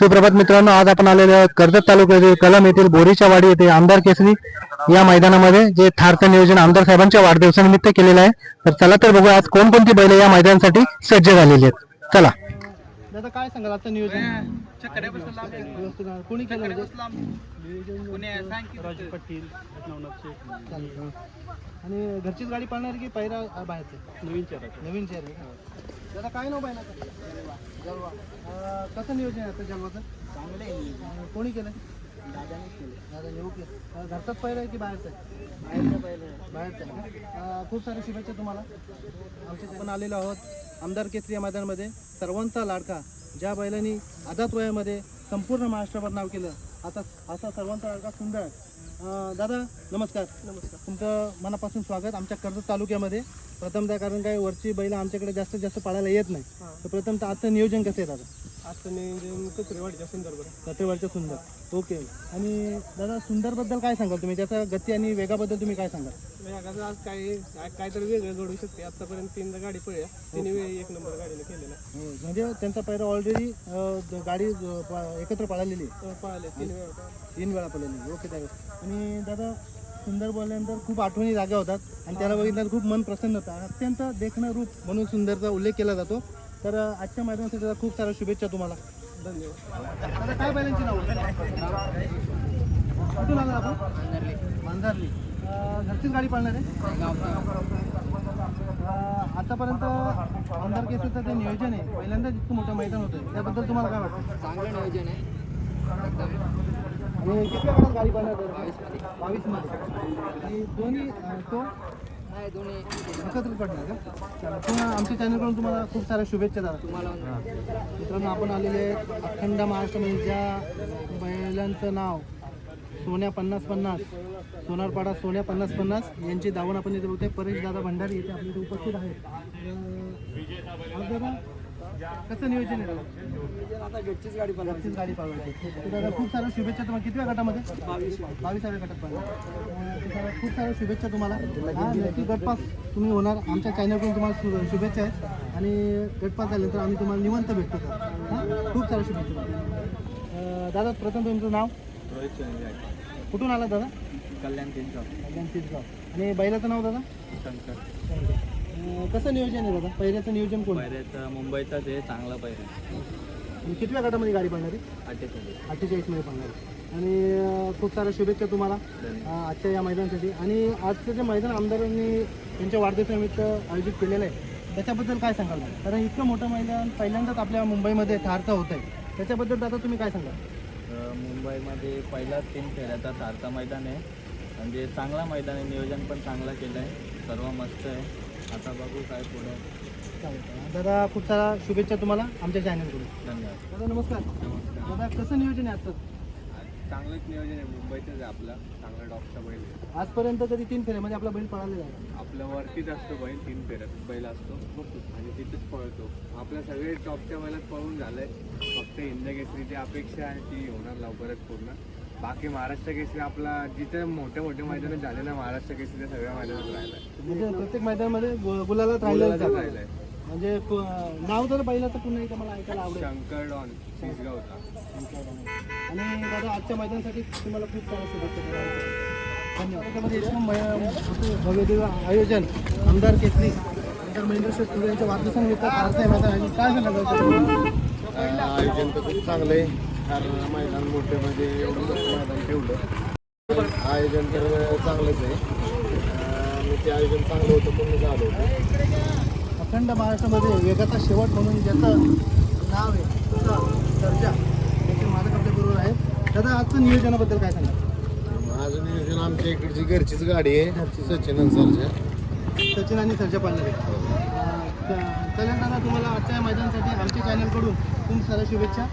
सुप्रभात मित्रांनो, आज आपण आलेलो आहोत कर्जत तालुक्यातील कलम येथील बोरीच्या वाडी येथे आमदार केसरी या मैदानामध्ये जे थारचं नियोजन आमदार साहेबांच्या वाढदिवसानिमित्त केलेलं आहे. तर चला तर बघू आज कोणकोणती बैल या मैदानासाठी सज्ज झालेली आहेत. चला. दादा काय सांगाल आजचं नियोजन? कोणी केलं राजू पाटील आणि घरचीच गाडी पाळणार की पहिला बाहेरचे नवीन चेहरा दादा काय नाव पाहिजे जलवा कसं नियोजन आहे आता जलवाचं? चांगलं आहे. कोणी केलं? दादाने ओके. घरचाच पहिला आहे की बाहेरचं? बाहेरचं. खूप साऱ्या शुभेच्छा तुम्हाला. आमच्या पण आलेलो आहोत आमदार केसरी या मैदानामध्ये सर्वांचा लाडका ज्या बैलांनी आझाद वयामध्ये संपूर्ण महाराष्ट्रावर नाव केलं आता असा सर्वांचा लाडका सुंदर. दादा नमस्कार. तुमचं मनापासून स्वागत आमच्या कर्जत तालुक्यामध्ये. प्रथमतः कारण काय वरची बैल आमच्याकडे जास्तीत जास्त पाळायला येत नाही, तर प्रथमतः आजचं नियोजन कसं आहे दादा? आजचं नियोजन कचरेवाडीच्या सुंदर. ओके. आणि दादा सुंदरबद्दल काय सांगाल तुम्ही? त्याचा गती आणि वेगाबद्दल तुम्ही काय सांगाल? वेगाचं आज काहीतरी वेगळं घडू शकते. आतापर्यंत 3 गाडी पळल्या, तिन्ही एक नंबर गाडीने केलेला. म्हणजे त्यांचा पहिला ऑलरेडी गाडी एकत्र पळालेली आहे. पळाले 3 वेळा पळालेली. ओके दादा. आणि दादा सुंदर बोलल्यानंतर खूप आठवणी जाग्या होतात आणि त्याला बघितल्यानंतर खूप मन प्रसन्न होतं. अत्यंत देखणं रूप म्हणून सुंदरचा उल्लेख केला जातो. तर आजच्या मैदानासाठी खूप साऱ्या शुभेच्छा तुम्हाला. धन्यवाद. आता काय बैलांची नाव कुठून आला आपण? मांजरली. घरचीच गाडी पाळणार आहे? आतापर्यंत आमदार केसरीचं ते नियोजन आहे पहिल्यांदाच इतकं मोठं मैदान होतं, त्याबद्दल तुम्हाला काय वाटतं? चांगलं नियोजन आहे. आणि किती वेळात गाडी पाळणार? 22 मध्ये. आणि दोन्ही तो नाही दोन्ही एकत्रच पडणार का? चला पुन्हा आमच्या चॅनलकडून तुम्हाला खूप साऱ्या शुभेच्छा दादा. तुम्हाला मित्रांनो आपण आलेले आहेत अखंड महाराष्ट्रामध्ये ज्या बैलांचं नाव सोन्या 50-50 सोनारपाडा सोन्या 50-50 यांची दावण आपण इथे बघतोय. परेश दादा भंडारी येथे आपल्या इथे उपस्थित आहेत. आज दादा कसं नियोजन आहे दादा? आता घरचीच गाडी घरचीच गाडी पाळवायची. दादा खूप साऱ्या शुभेच्छा तुम्हाला. किती वेळा गटामध्ये? 22व्या गटात पाळणार. खूप साऱ्या शुभेच्छा तुम्हाला. हा नक्की गटपास तुम्ही होणार. आमच्या चॅनलकडून तुम्हाला शुभेच्छा आहेत आणि गटपास झाल्यानंतर आम्ही तुम्हाला निवंत भेटतो. हां खूप साऱ्या शुभेच्छा. दादा प्रथम तुमचं नाव? कुठून आला दादा? कल्याण 3 आणि बैलाचं नाव दादा? शंकर. कसं नियोजन आहे दादा? पहिल्याचं नियोजन कोण? पहिल्याचं मुंबईचाच आहे, चांगला पहिला. आणि कितव्या गटामध्ये गाडी पाळणार आहे? 48 मध्ये पाळणार आहे. आणि खूप साऱ्या शुभेच्छा तुम्हाला आजच्या या मैदानासाठी. आणि आजचं जे मैदान आमदारांनी त्यांच्या वाढदिवसानिमित्त आयोजित केलेलं आहे त्याच्याबद्दल काय सांगाल? कारण इतकं मोठं मैदान पहिल्यांदाच आपल्या मुंबईमध्ये थारचं होत आहे, त्याच्याबद्दल दादा तुम्ही काय सांगाल? मुंबईमध्ये पहिला 3 फेऱ्याचा थारचा मैदान आहे. म्हणजे चांगला मैदान आहे, नियोजन पण चांगलं केलं आहे, सर्व मस्त आहे. आता बघू काय पुढं. दादा खूप साऱ्या शुभेच्छा तुम्हाला आमच्या चॅनलकडून. धन्यवाद. दादा नमस्कार. दादा कसं नियोजन आहे आजचं? चांगलंच नियोजन आहे, मुंबईचंच आहे आपला, चांगला डॉक्टर बैल आहे. आजपर्यंत कधी 3 फेऱ्यामध्ये आपला बैल पळालेला आहे? आपल्या वरतीच असतो बैल, 3 फेऱ्यात बैल असतो आणि तिथेच पळतो. आपल्या सगळे टॉपच्या बैलात पळून झालंय. फक्त हिंद केसरीची अपेक्षा आहे ती होणार लवकरच पूर्ण. बाकी महाराष्ट्र केसरी आपला जिथे मोठे मैदानात झाले ना, महाराष्ट्र केसरी सगळ्या मैदानात राहिलाय. म्हणजे प्रत्येक मैदानामध्ये गुलालात राहिलेलं राहिलाय. म्हणजे नाव तर बैलाचं पुन्हा एकदा मला ऐकायला आवडेल. शंकर डॉन सिसगावचा. आणि दादा आजच्या मैदानासाठी तुम्हाला खूप साऱ्या शुभेच्छा. धन्यवाद. भव्य आयोजन आमदार केसरी आमदार महेंद्र शेठ यांच्या वाढदिवसानिमित्त मैदान काय सांगाल? आयोजन तर खूप चांगलं आहे, कारण मैदान मोठेमध्ये एवढं मोठं मैदान ठेवलं. आयोजन तर चांगलंच आहे आणि ते आयोजन चांगलं होतं, पूर्ण झालं होतं. अखंड महाराष्ट्रामध्ये वेगाचा शेवट म्हणून ज्याचं नाव आहे तसं सर्जा त्याचे मालक आपल्या बरोबर आहेत. दादा आजचं नियोजनाबद्दल काय सांगा? माझं नियोजन आमच्या इकडची घरचीच गाडी आहे, सचिन अन्सरच्या. सचिन आणि सर्जा पालनारे. चला दादा तुम्हाला आजच्या मैदानासाठी आमच्या चॅनलकडून खूप साऱ्या शुभेच्छा.